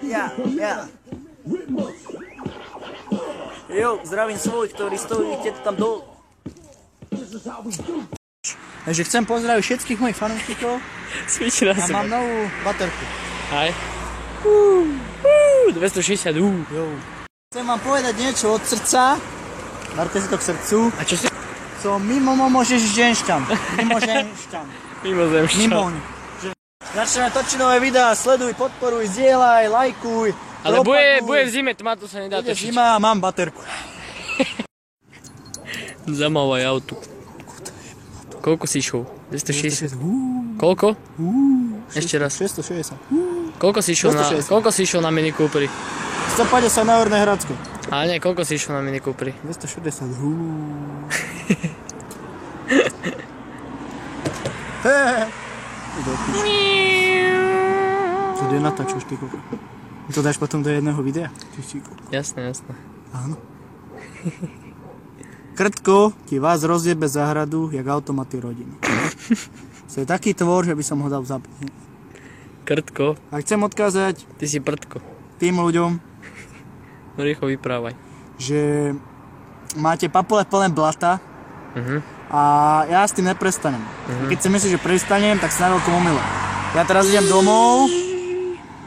Ja. Jo, zdravím svoj, ktorý stojíte tam dole. Takže chcem pozdraviť všetkých mojich fanúšikov. Sviči na A seba. mám novú baterku. Aj. 260, Jo. Chcem vám povedať niečo od srdca. Berte si to k srdcu. A čo si? Som mimo ženšťan. Mimo ženšťan. Mimozemšťan. Mimoň. Začneme točiť nové videá, sleduj, podporuj, zdieľaj, lajkuj. Ale bude propaguj. v zime, tma to sa nedá Bude točiť. zima a mám baterku. Zamávaj autu. Koľko si išiel? 260. Koľko? Ešte raz. 660. Koľko si išiel na Mini Cooperi? 150 na Horné Hradsko. Ale nie, koľko si išiel na Mini Cooperi? 260. Čo kde natáčaš, ty koko? To dáš potom do jedného videa? Jasné. Áno. Krtko ti vás rozjebe záhradu, jak automaty rodiny. To je taký tvor, že by som ho dal zabiť. Krtko, A chcem odkázať ty si prdko. tým ľuďom, No rýchlo vyprávaj. že máte papule plné blata a ja s tým neprestanem. Keď si myslíš, že prestanem, tak sa na veľkom omyle. Ja teraz idem domov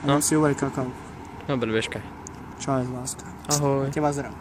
a si uveriť kakao. Dobre, bežkaj. Čau, láska. Ahoj. Teba zdravím.